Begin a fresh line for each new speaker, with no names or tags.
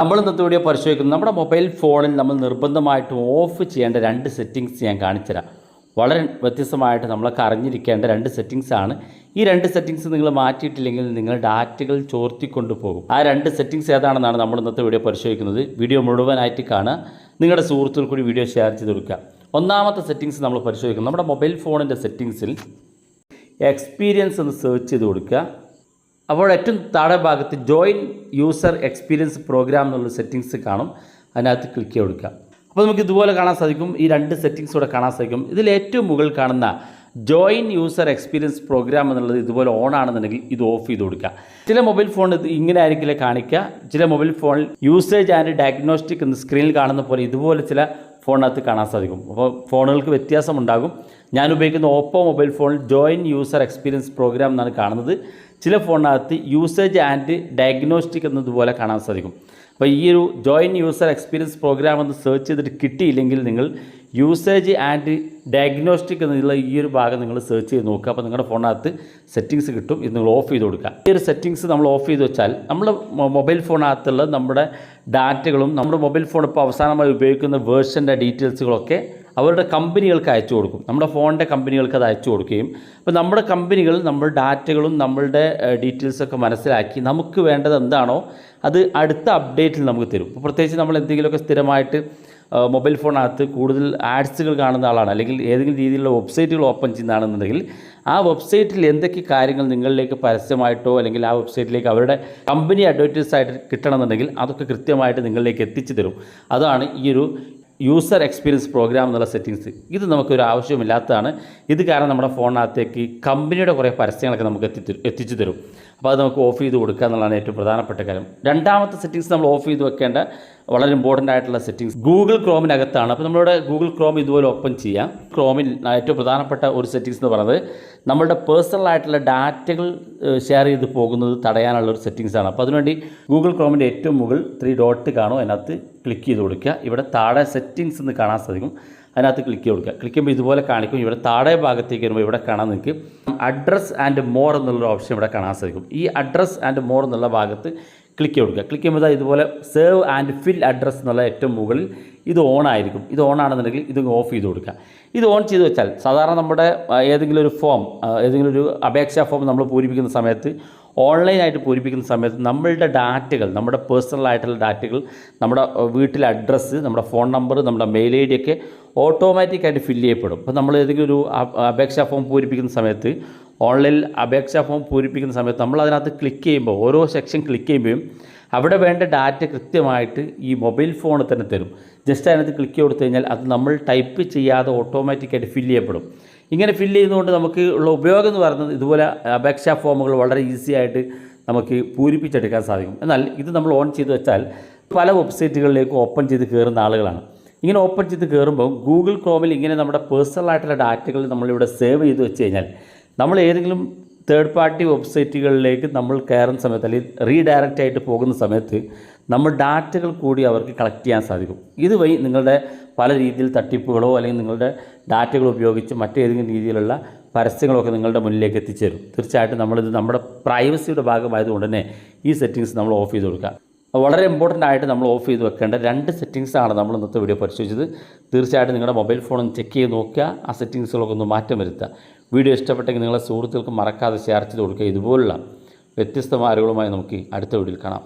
നമ്മൾ ഇന്നത്തെ വീഡിയോ പരിശോധിക്കുന്നത് നമ്മുടെ മൊബൈൽ ഫോണിൽ നമ്മൾ നിർബന്ധമായിട്ടും ഓഫ് ചെയ്യേണ്ട രണ്ട് സെറ്റിങ്സ് ഞാൻ കാണിച്ചുതരാം. വളരെ വ്യത്യസ്തമായിട്ട് നമ്മളൊക്കെ അറിഞ്ഞിരിക്കേണ്ട രണ്ട് സെറ്റിങ്സാണ്. ഈ രണ്ട് സെറ്റിങ്സ് നിങ്ങൾ മാറ്റിയിട്ടില്ലെങ്കിൽ നിങ്ങൾ ഡാറ്റകൾ ചോർത്തിക്കൊണ്ട് പോകും. ആ രണ്ട് സെറ്റിങ്സ് ഏതാണെന്നാണ് നമ്മൾ ഇന്നത്തെ വീഡിയോ പരിശോധിക്കുന്നത്. വീഡിയോ മുഴുവനായിട്ട് കാണുക, നിങ്ങളുടെ സുഹൃത്തുക്കൾ കൂടി വീഡിയോ ഷെയർ ചെയ്ത് കൊടുക്കുക. ഒന്നാമത്തെ സെറ്റിങ്സ് നമ്മൾ പരിശോധിക്കുന്നത് നമ്മുടെ മൊബൈൽ ഫോണിൻ്റെ സെറ്റിങ്സിൽ എക്സ്പീരിയൻസ് എന്ന് സെർച്ച് ചെയ്ത് കൊടുക്കുക. അപ്പോൾ ഏറ്റവും താഴെ ഭാഗത്ത് ജോയിൻ യൂസർ എക്സ്പീരിയൻസ് പ്രോഗ്രാം എന്നുള്ള സെറ്റിങ്സ് കാണും. അതിനകത്ത് ക്ലിക്ക് ചെയ്ത് കൊടുക്കുക. അപ്പോൾ നമുക്ക് ഇതുപോലെ കാണാൻ സാധിക്കും. ഈ രണ്ട് സെറ്റിങ്സ് കൂടെ കാണാൻ സാധിക്കും. ഇതിൽ ഏറ്റവും മുകളിൽ കാണുന്ന ജോയിൻ യൂസർ എക്സ്പീരിയൻസ് പ്രോഗ്രാം എന്നുള്ളത് ഇതുപോലെ ഓൺ ആണെന്നുണ്ടെങ്കിൽ ഇത് ഓഫ് ചെയ്ത് കൊടുക്കുക. ചില മൊബൈൽ ഫോൺ ഇത് ഇങ്ങനെ ആയിരിക്കില്ല കാണിക്കുക. ചില മൊബൈൽ ഫോണിൽ യൂസേജ് ആൻഡ് ഡയഗ്നോസ്റ്റിക് എന്ന് സ്ക്രീനിൽ കാണുന്ന പോലെ ഇതുപോലെ ചില ഫോണിനകത്ത് കാണാൻ സാധിക്കും. അപ്പോൾ ഫോണുകൾക്ക് വ്യത്യാസമുണ്ടാകും. ഞാൻ ഉപയോഗിക്കുന്ന ഓപ്പോ മൊബൈൽ ഫോണിൽ ജോയിൻ യൂസർ എക്സ്പീരിയൻസ് പ്രോഗ്രാം എന്നാണ് കാണുന്നത്. ചില ഫോണിനകത്ത് യൂസേജ് ആൻഡ് ഡയഗ്നോസ്റ്റിക് എന്നതുപോലെ കാണാൻ സാധിക്കും. അപ്പോൾ ഈ ഒരു ജോയിൻ യൂസർ എക്സ്പീരിയൻസ് പ്രോഗ്രാം എന്ന് സെർച്ച് ചെയ്തിട്ട് കിട്ടിയില്ലെങ്കിൽ നിങ്ങൾ യൂസേജ് ആൻഡ് ഡയഗ്നോസ്റ്റിക് എന്നുള്ള ഈ ഒരു ഭാഗം നിങ്ങൾ സെർച്ച് ചെയ്ത് നോക്കുക. അപ്പോൾ നിങ്ങളുടെ ഫോണിനകത്ത് സെറ്റിങ്സ് കിട്ടും. ഇത് നിങ്ങൾ ഓഫ് ചെയ്ത് കൊടുക്കുക. ഈ ഒരു സെറ്റിങ്സ് നമ്മൾ ഓഫ് ചെയ്ത് വെച്ചാൽ നമ്മുടെ മൊബൈൽ ഫോണിനകത്തുള്ള നമ്മുടെ ഡാറ്റകളും നമ്മുടെ മൊബൈൽ ഫോൺ ഇപ്പോൾ അവസാനമായി ഉപയോഗിക്കുന്ന വേർഷൻ്റെ ഡീറ്റെയിൽസുകളൊക്കെ അവരുടെ കമ്പനികൾക്ക് അയച്ചു കൊടുക്കും. നമ്മുടെ ഫോണിൻ്റെ കമ്പനികൾക്ക് അത് അയച്ചു കൊടുക്കുകയും അപ്പോൾ നമ്മുടെ കമ്പനികൾ നമ്മുടെ ഡാറ്റകളും നമ്മളുടെ ഡീറ്റെയിൽസൊക്കെ മനസ്സിലാക്കി നമുക്ക് വേണ്ടത് എന്താണോ അത് അടുത്ത അപ്ഡേറ്റിൽ നമുക്ക് തരും. അപ്പോൾ പ്രത്യേകിച്ച് നമ്മൾ എന്തെങ്കിലുമൊക്കെ സ്ഥിരമായിട്ട് മൊബൈൽ ഫോണിനകത്ത് കൂടുതൽ ആഡ്സുകൾ കാണുന്ന ആളാണ്, അല്ലെങ്കിൽ ഏതെങ്കിലും രീതിയിലുള്ള വെബ്സൈറ്റുകൾ ഓപ്പൺ ചെയ്യുന്നതാണെന്നുണ്ടെങ്കിൽ ആ വെബ്സൈറ്റിൽ എന്തൊക്കെ കാര്യങ്ങൾ നിങ്ങളിലേക്ക് പരസ്യമായിട്ടോ അല്ലെങ്കിൽ ആ വെബ്സൈറ്റിലേക്ക് അവരുടെ കമ്പനി അഡ്വർടൈസ് ആയിട്ട് കിട്ടണമെന്നുണ്ടെങ്കിൽ അതൊക്കെ കൃത്യമായിട്ട് നിങ്ങളിലേക്ക് എത്തിച്ചു തരും. അതാണ് ഈ ഒരു യൂസർ എക്സ്പീരിയൻസ് പ്രോഗ്രാം എന്നുള്ള സെറ്റിങ്സ്. ഇത് നമുക്കൊരു ആവശ്യമില്ലാത്തതാണ്. ഇത് കാരണം നമ്മുടെ ഫോണിനകത്തേക്ക് കമ്പനിയുടെ കുറേ പരസ്യങ്ങളൊക്കെ നമുക്ക് എത്തിച്ചു തരും. അപ്പോൾ അത് നമുക്ക് ഓഫ് ചെയ്ത് കൊടുക്കുക എന്നുള്ളതാണ് ഏറ്റവും പ്രധാനപ്പെട്ട കാര്യം. രണ്ടാമത്തെ സെറ്റിങ്സ് നമ്മൾ ഓഫ് ചെയ്ത് വെക്കേണ്ട വളരെ ഇമ്പോർട്ടൻ്റ് ആയിട്ടുള്ള സെറ്റിങ്സ് ഗൂഗിൾ ക്രോമിനകത്താണ്. അപ്പോൾ നമ്മളുടെ ഗൂഗിൾ ക്രോം ഇതുപോലെ ഓപ്പൺ ചെയ്യാം. ക്രോമിൽ ഏറ്റവും പ്രധാനപ്പെട്ട ഒരു സെറ്റിങ്സ് എന്ന് പറയുന്നത് നമ്മളുടെ പേഴ്സണലായിട്ടുള്ള ഡാറ്റകൾ ഷെയർ ചെയ്ത് പോകുന്നത് തടയാനുള്ള ഒരു സെറ്റിങ്സാണ്. അപ്പോൾ അതിനുവേണ്ടി ഗൂഗിൾ ക്രോമിൻ്റെ ഏറ്റവും മുകളിൽ 3 ഡോട്ട് കാണും. അതിനകത്ത് ക്ലിക്ക് ചെയ്ത് കൊടുക്കുക. ഇവിടെ താഴെ സെറ്റിങ്സ് എന്ന് കാണാൻ സാധിക്കും. അതിനകത്ത് ക്ലിക്ക് ചെയ്ത് കൊടുക്കുക. ക്ലിക്ക് ചെയ്യുമ്പോൾ ഇതുപോലെ കാണിക്കും. ഇവിടെ താഴെ ഭാഗത്തേക്ക് വരുമ്പോൾ ഇവിടെ കാണാൻ നിങ്ങൾക്ക് അഡ്രസ് ആൻഡ് മോർ എന്നുള്ളൊരു ഓപ്ഷൻ ഇവിടെ കാണാൻ സാധിക്കും. ഈ അഡ്രസ് ആൻഡ് മോർ എന്നുള്ള ഭാഗത്ത് ക്ലിക്ക് ചെയ്ത് കൊടുക്കുക. ക്ലിക്ക് ചെയ്യുമ്പോൾ ഇതുപോലെ സേവ് ആൻഡ് ഫിൽ അഡ്രസ് എന്നുള്ള ഏറ്റവും മുകളിൽ ഇത് ഓൺ ആയിരിക്കും. ഇത് ഓൺ ആണെന്നുണ്ടെങ്കിൽ ഇത് ഓഫ് ചെയ്ത് കൊടുക്കുക. ഇത് ഓൺ ചെയ്ത് വെച്ചാൽ സാധാരണ നമ്മുടെ ഏതെങ്കിലും ഒരു ഫോം, ഏതെങ്കിലും ഒരു അപേക്ഷാ ഫോം നമ്മൾ പൂരിപ്പിക്കുന്ന സമയത്ത്, ഓൺലൈനായിട്ട് പൂരിപ്പിക്കുന്ന സമയത്ത് നമ്മളുടെ ഡാറ്റകൾ, നമ്മുടെ പേഴ്സണലായിട്ടുള്ള ഡാറ്റകൾ, നമ്മുടെ വീട്ടിലെ അഡ്രസ്സ്, നമ്മുടെ ഫോൺ നമ്പർ, നമ്മുടെ മെയിൽ ഐ ഡി ഒക്കെ ഓട്ടോമാറ്റിക്കായിട്ട് ഫില്ല് ചെയ്യപ്പെടും. അപ്പോൾ നമ്മൾ ഏതെങ്കിലും ഒരു അപേക്ഷാ ഫോം പൂരിപ്പിക്കുന്ന സമയത്ത്, ഓൺലൈനിൽ അപേക്ഷാ ഫോം പൂരിപ്പിക്കുന്ന സമയത്ത് നമ്മൾ അതിനകത്ത് ക്ലിക്ക് ചെയ്യുമ്പോൾ, ഓരോ സെക്ഷൻ ക്ലിക്ക് ചെയ്യുമ്പോഴും അവിടെ വേണ്ട ഡാറ്റ കൃത്യമായിട്ട് ഈ മൊബൈൽ ഫോണിൽ തന്നെ തരും. ജസ്റ്റ് അതിനകത്ത് ക്ലിക്ക് കൊടുത്തു കഴിഞ്ഞാൽ അത് നമ്മൾ ടൈപ്പ് ചെയ്യാതെ ഓട്ടോമാറ്റിക്കായിട്ട് ഫില്ല് ചെയ്യപ്പെടും. ഇങ്ങനെ ഫില്ല് ചെയ്യുന്നതുകൊണ്ട് നമുക്ക് ഉള്ള ഉപയോഗം എന്ന് പറയുന്നത് ഇതുപോലെ അപേക്ഷാ ഫോമുകൾ വളരെ ഈസി ആയിട്ട് നമുക്ക് പൂരിപ്പിച്ചെടുക്കാൻ സാധിക്കും. എന്നാൽ ഇത് നമ്മൾ ഓൺ ചെയ്ത് വെച്ചാൽ പല വെബ്സൈറ്റുകളിലേക്ക് ഓപ്പൺ ചെയ്ത് കയറുന്ന ആളുകളാണ്. ഇങ്ങനെ ഓപ്പൺ ചെയ്ത് കയറുമ്പോൾ ഗൂഗിൾ ക്രോമിൽ ഇങ്ങനെ നമ്മുടെ പേഴ്സണലായിട്ടുള്ള ഡാറ്റകൾ നമ്മളിവിടെ സേവ് ചെയ്ത് വെച്ച് കഴിഞ്ഞാൽ നമ്മൾ ഏതെങ്കിലും തേർഡ് പാർട്ടി വെബ്സൈറ്റുകളിലേക്ക് നമ്മൾ കയറുന്ന സമയത്ത് അല്ലെങ്കിൽ റീഡയറക്റ്റ് ആയിട്ട് പോകുന്ന സമയത്ത് നമ്മൾ ഡാറ്റകൾ കൂടി അവർക്ക് കളക്ട് ചെയ്യാൻ സാധിക്കും. ഇതുവഴി നിങ്ങളുടെ പല രീതിയിൽ തട്ടിപ്പുകളോ അല്ലെങ്കിൽ നിങ്ങളുടെ ഡാറ്റകൾ ഉപയോഗിച്ച് മറ്റേതെങ്കിലും രീതിയിലുള്ള പരസ്യങ്ങളൊക്കെ നിങ്ങളുടെ മുന്നിലേക്ക് എത്തിച്ചേരും. തീർച്ചയായിട്ടും നമ്മളിത് നമ്മുടെ പ്രൈവസിയുടെ ഭാഗമായതുകൊണ്ട് തന്നെ ഈ സെറ്റിങ്സ് നമ്മൾ ഓഫ് ചെയ്ത് കൊടുക്കുക. വളരെ ഇമ്പോർട്ടൻ്റ് ആയിട്ട് നമ്മൾ ഓഫ് ചെയ്ത് വെക്കേണ്ട രണ്ട് സെറ്റിങ്സാണ് നമ്മൾ ഇന്നത്തെ വീഡിയോ പരിശോധിച്ചത്. തീർച്ചയായിട്ടും നിങ്ങളുടെ മൊബൈൽ ഫോൺ ഒന്ന് ചെക്ക് ചെയ്ത് നോക്കുക, ആ സെറ്റിങ്സുകളൊക്കെ ഒന്ന് മാറ്റം വരുത്തുക. വീഡിയോ ഇഷ്ടപ്പെട്ടെങ്കിൽ നിങ്ങളെ സുഹൃത്തുക്കൾക്ക് മറക്കാതെ ഷെയർ ചെയ്ത് കൊടുക്കുക. ഇതുപോലുള്ള വ്യത്യസ്തമായ അറിവുകളുമായി നമുക്ക് അടുത്ത വീഡിയോയിൽ കാണാം.